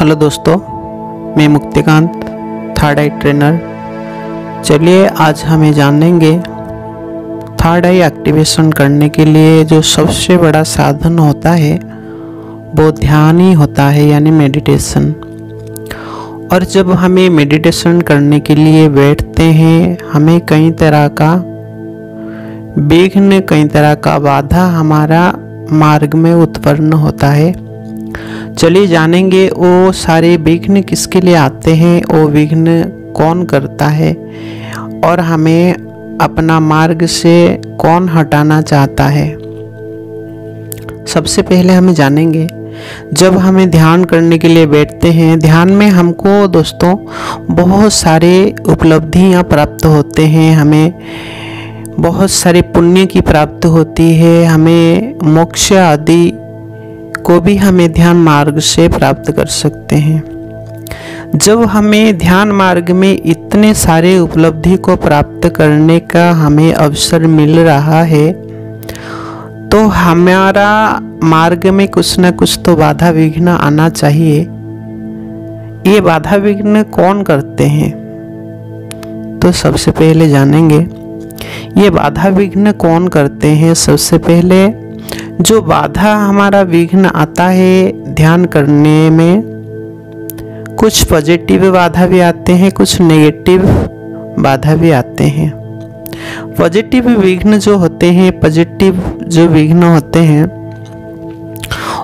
Hello दोस्तों, मैं Muktikanta, third आई trainer. चलिए आज हमें जानेंगे थर्ड आई एक्टिवेशन करने के लिए जो सबसे बड़ा साधन होता है वो ध्यान ही होता है, यानी मेडिटेशन। और जब हमें मेडिटेशन करने के लिए बैठते हैं, हमें कई तरह का विघ्न, कई तरह का बाधा हमारा मार्ग में उत्पन्न होता है। चलिए जानेंगे वो सारे विघ्न किसके लिए आते हैं, वो विघ्न कौन करता है और हमें अपना मार्ग से कौन हटाना चाहता है। सबसे पहले हमें जानेंगे, जब हमें ध्यान करने के लिए बैठते हैं, ध्यान में हमको दोस्तों बहुत सारे उपलब्धियां प्राप्त होते हैं, हमें बहुत सारे पुण्य की प्राप्ति होती है, हमें मोक्ष आदि को भी हमें ध्यान मार्ग से प्राप्त कर सकते हैं। जब हमें ध्यान मार्ग में इतने सारे उपलब्धि को प्राप्त करने का हमें अवसर मिल रहा है, तो हमारा मार्ग में कुछ न कुछ तो बाधा विघ्न आना चाहिए। ये बाधा विघ्न कौन करते हैं, तो सबसे पहले जानेंगे ये बाधा विघ्न कौन करते हैं। सबसे पहले जो बाधा हमारा विघ्न आता है ध्यान करने में, कुछ पॉजिटिव बाधा भी आते हैं, कुछ नेगेटिव बाधा भी आते हैं। पॉजिटिव विघ्न जो होते हैं, पॉजिटिव जो विघ्न होते हैं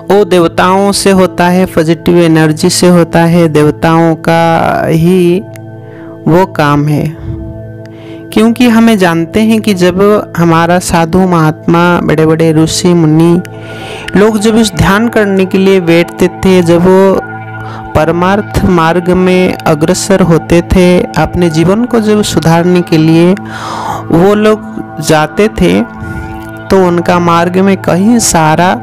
वो देवताओं से होता है, पॉजिटिव एनर्जी से होता है, देवताओं का ही वो काम है। क्योंकि हमें जानते हैं कि जब हमारा साधु महात्मा, बड़े बड़े ऋषि मुनि लोग जब उस ध्यान करने के लिए बैठते थे, जब वो परमार्थ मार्ग में अग्रसर होते थे, अपने जीवन को जब सुधारने के लिए वो लोग जाते थे, तो उनका मार्ग में कहीं सारा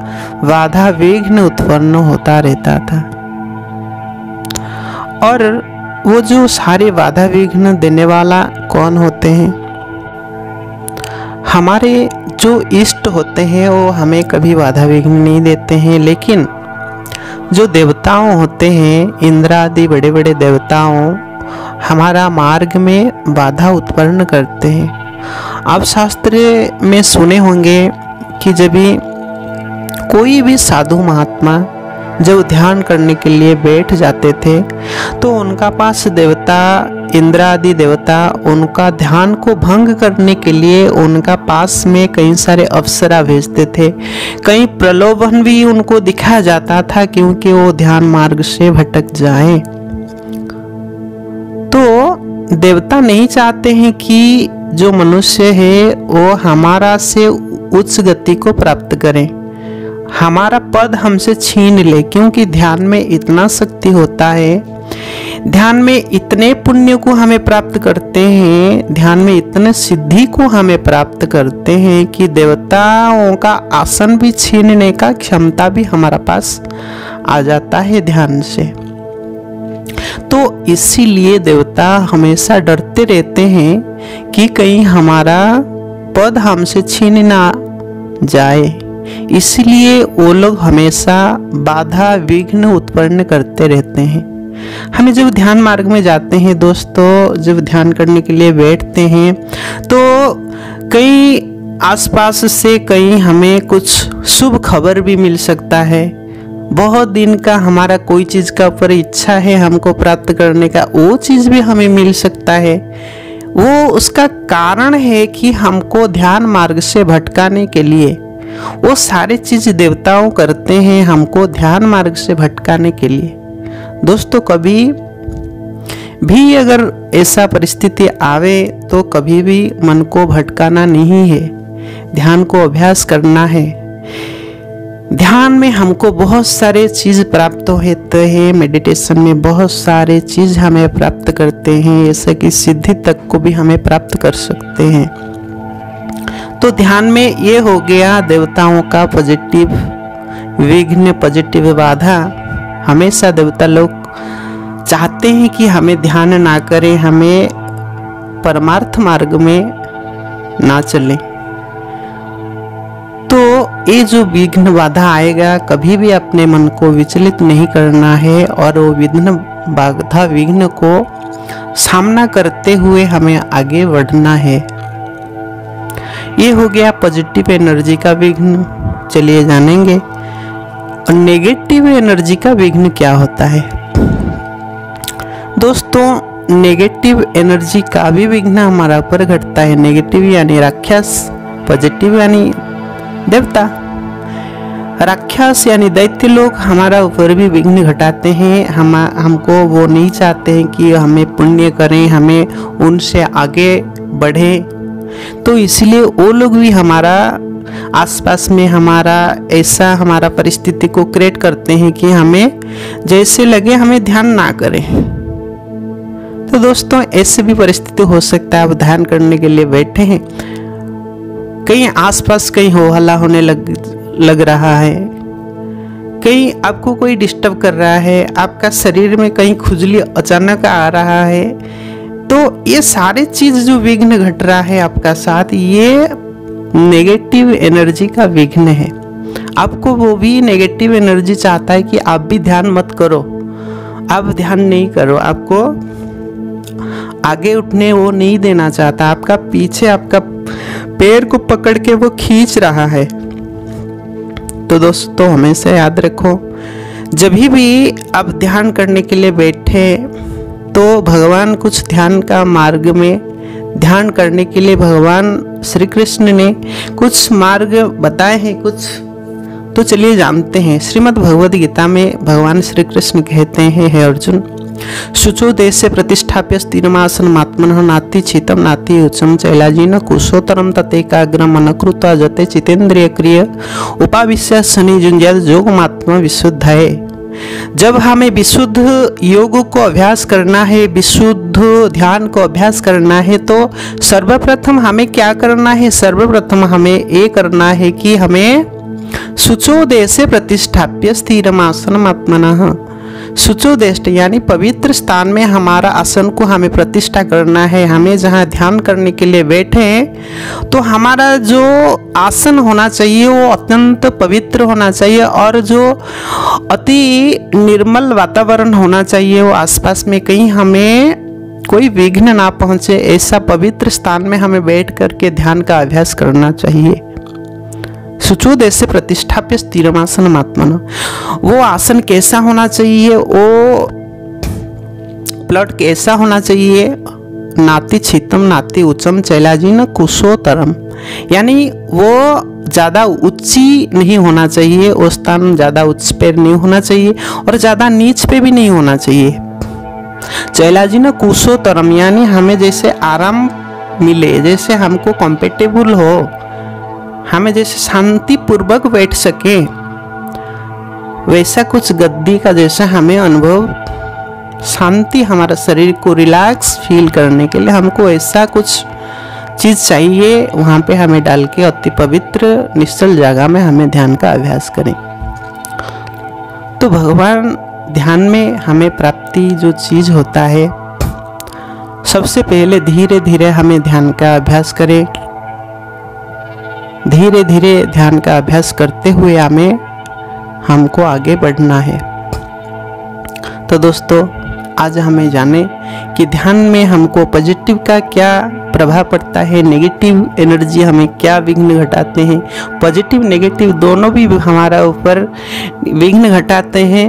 बाधा विघ्न उत्पन्न होता रहता था। और वो जो सारे बाधा विघ्न देने वाला कौन होते हैं, हमारे जो इष्ट होते हैं वो हमें कभी बाधा विघ्न नहीं देते हैं। लेकिन जो देवताओं होते हैं, इंद्र आदि बड़े बड़े देवताओं, हमारा मार्ग में बाधा उत्पन्न करते हैं। आप शास्त्र में सुने होंगे कि जब भी कोई भी साधु महात्मा जब ध्यान करने के लिए बैठ जाते थे, तो उनका पास देवता, इंद्र आदि देवता उनका ध्यान को भंग करने के लिए उनका पास में कई सारे अप्सरा भेजते थे। कई प्रलोभन भी उनको दिखाया जाता था, क्योंकि वो ध्यान मार्ग से भटक जाएं। तो देवता नहीं चाहते हैं कि जो मनुष्य है वो हमारा से उच्च गति को प्राप्त करें, हमारा पद हमसे छीन ले। क्योंकि ध्यान में इतना शक्ति होता है, ध्यान में इतने पुण्य को हमें प्राप्त करते हैं, ध्यान में इतने सिद्धि को हमें प्राप्त करते हैं कि देवताओं का आसन भी छीनने का क्षमता भी हमारा पास आ जाता है ध्यान से। तो इसीलिए देवता हमेशा डरते रहते हैं कि कहीं हमारा पद हमसे छीन ना जाए, इसलिए वो लोग हमेशा बाधा विघ्न उत्पन्न करते रहते हैं। हमें जब ध्यान मार्ग में जाते हैं दोस्तों, जब ध्यान करने के लिए बैठते हैं, तो कई आसपास से कहीं हमें कुछ शुभ खबर भी मिल सकता है। बहुत दिन का हमारा कोई चीज़ का ऊपर इच्छा है हमको प्राप्त करने का, वो चीज़ भी हमें मिल सकता है। वो उसका कारण है कि हमको ध्यान मार्ग से भटकाने के लिए वो सारे चीज देवताओं करते हैं, हमको ध्यान मार्ग से भटकाने के लिए। दोस्तों कभी भी अगर ऐसा परिस्थिति आवे तो कभी भी मन को भटकाना नहीं है, ध्यान को अभ्यास करना है। ध्यान में हमको बहुत सारे चीज प्राप्त होते हैं, मेडिटेशन में बहुत सारे चीज हमें प्राप्त करते हैं, जैसे कि सिद्धि तक को भी हमें प्राप्त कर सकते हैं। तो ध्यान में ये हो गया देवताओं का पॉजिटिव विघ्न, पॉजिटिव बाधा। हमेशा देवता लोग चाहते हैं कि हमें ध्यान ना करें, हमें परमार्थ मार्ग में ना चलें। तो ये जो विघ्न बाधा आएगा कभी भी अपने मन को विचलित नहीं करना है और वो विघ्न बाधा विघ्न को सामना करते हुए हमें आगे बढ़ना है। ये हो गया पॉजिटिव एनर्जी का विघ्न। चलिए जानेंगे और नेगेटिव एनर्जी का विघ्न क्या होता है। दोस्तों, नेगेटिव एनर्जी का भी विघ्न हमारा ऊपर घटता है। नेगेटिव यानी राक्षस, पॉजिटिव यानी देवता। राक्षस यानी दैत्य लोग हमारा ऊपर भी विघ्न घटाते हैं। हमको वो नहीं चाहते हैं कि हमें पुण्य करें, हमें उनसे आगे बढ़े, तो इसलिए वो लोग भी हमारा आसपास में हमारा परिस्थिति को क्रिएट करते हैं कि हमें जैसे लगे हमें ध्यान ना करें। तो दोस्तों, ऐसे भी परिस्थिति हो सकता है। आप ध्यान करने के लिए बैठे हैं, कहीं आसपास कहीं हो हल्ला होने लग रहा है, कहीं आपको कोई डिस्टर्ब कर रहा है, आपका शरीर में कहीं खुजली अचानक आ रहा है, तो ये सारे चीज जो विघ्न घट रहा है आपका साथ, ये नेगेटिव एनर्जी का विघ्न है। आपको वो भी नेगेटिव एनर्जी चाहता है कि आप भी ध्यान मत करो, आप ध्यान नहीं करो, आपको आगे उठने वो नहीं देना चाहता, आपका पीछे आपका पैर को पकड़ के वो खींच रहा है। तो दोस्तों, हमेशा याद रखो, जब भी आप ध्यान करने के लिए बैठे तो भगवान कुछ ध्यान का मार्ग में ध्यान करने के लिए भगवान श्री कृष्ण ने कुछ मार्ग बताए हैं कुछ। तो चलिए जानते हैं। श्रीमद् भगवद गीता में भगवान श्री कृष्ण कहते हैं, हे अर्जुन, शुचो देशे प्रतिष्ठाप्य स्थिरमासन आत्मनः नाति चितम नाति उच्चम चैलाजिन कुशोतरम ततेकाग्रम अनकृता जते चितेन्द्रिय क्रिय उपाविश्य शनि जुंजत योगमात्मा विशुद्धाय। जब हमें विशुद्ध योग को अभ्यास करना है, विशुद्ध ध्यान को अभ्यास करना है, तो सर्वप्रथम हमें क्या करना है? सर्वप्रथम हमें ये करना है कि हमें शुचो देशे प्रतिष्ठाप्य स्थिरमासनम आत्मनः, शुचो देश यानी पवित्र स्थान में हमारा आसन को हमें प्रतिष्ठा करना है। हमें जहाँ ध्यान करने के लिए बैठे हैं तो हमारा जो आसन होना चाहिए वो अत्यंत पवित्र होना चाहिए और जो अति निर्मल वातावरण होना चाहिए, वो आसपास में कहीं हमें कोई विघ्न ना पहुँचे, ऐसा पवित्र स्थान में हमें बैठ करके ध्यान का अभ्यास करना चाहिए। शुचो देशे प्रतिष्ठाप्य स्थिरमासनम आत्मनः, वो आसन कैसा होना चाहिए? वो प्लॉट कैसा होना चाहिए? नाति छितम नाति उच्चम चैलाजिन कुशोतरम, यानी वो ज़्यादा ऊंची नहीं होना चाहिए, वो स्थान ज़्यादा उच्च पे नहीं होना चाहिए और ज़्यादा नीच पे भी नहीं होना चाहिए। चैलाजिन कुशोतरम यानी हमें जैसे आराम मिले, जैसे हमको कंफर्टेबल हो, हमें जैसे शांति पूर्वक बैठ सके, वैसा कुछ गद्दी का जैसा हमें अनुभव, शांति, हमारा शरीर को रिलैक्स फील करने के लिए हमको ऐसा कुछ चीज़ चाहिए। वहाँ पे हमें डाल के अति पवित्र निश्चल जगह में हमें ध्यान का अभ्यास करें। तो भगवान ध्यान में हमें प्राप्ति जो चीज़ होता है, सबसे पहले धीरे धीरे हमें ध्यान का अभ्यास करें। धीरे धीरे ध्यान का अभ्यास करते हुए हमको आगे बढ़ना है। तो दोस्तों, आज हमें जाने कि ध्यान में हमको पॉजिटिव का क्या प्रभाव पड़ता है, नेगेटिव एनर्जी हमें क्या विघ्न घटाते हैं। पॉजिटिव नेगेटिव दोनों भी हमारा ऊपर विघ्न घटाते हैं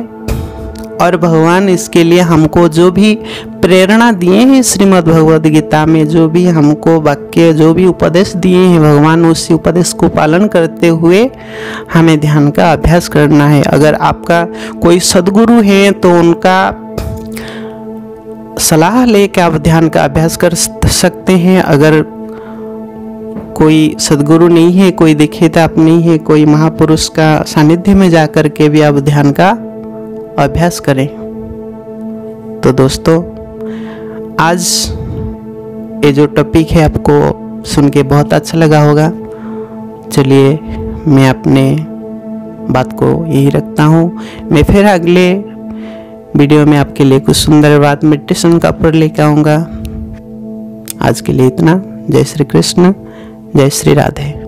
और भगवान इसके लिए हमको जो भी प्रेरणा दिए हैं श्रीमद् भगवद गीता में, जो भी हमको वाक्य, जो भी उपदेश दिए हैं भगवान, उसी उपदेश को पालन करते हुए हमें ध्यान का अभ्यास करना है। अगर आपका कोई सद्गुरु है तो उनका सलाह लेकर आप ध्यान का अभ्यास कर सकते हैं। अगर कोई सद्गुरु नहीं है, कोई दीक्षित आप नहीं है, कोई महापुरुष का सानिध्य में जा कर के भी आप ध्यान का अभ्यास करें। तो दोस्तों, आज ये जो टॉपिक है आपको सुन के बहुत अच्छा लगा होगा। चलिए, मैं अपने बात को यही रखता हूँ। मैं फिर अगले वीडियो में आपके लिए कुछ सुंदर बात मेडिटेशन का ऊपर लेकर आऊँगा। आज के लिए इतना। जय श्री कृष्ण, जय श्री राधे।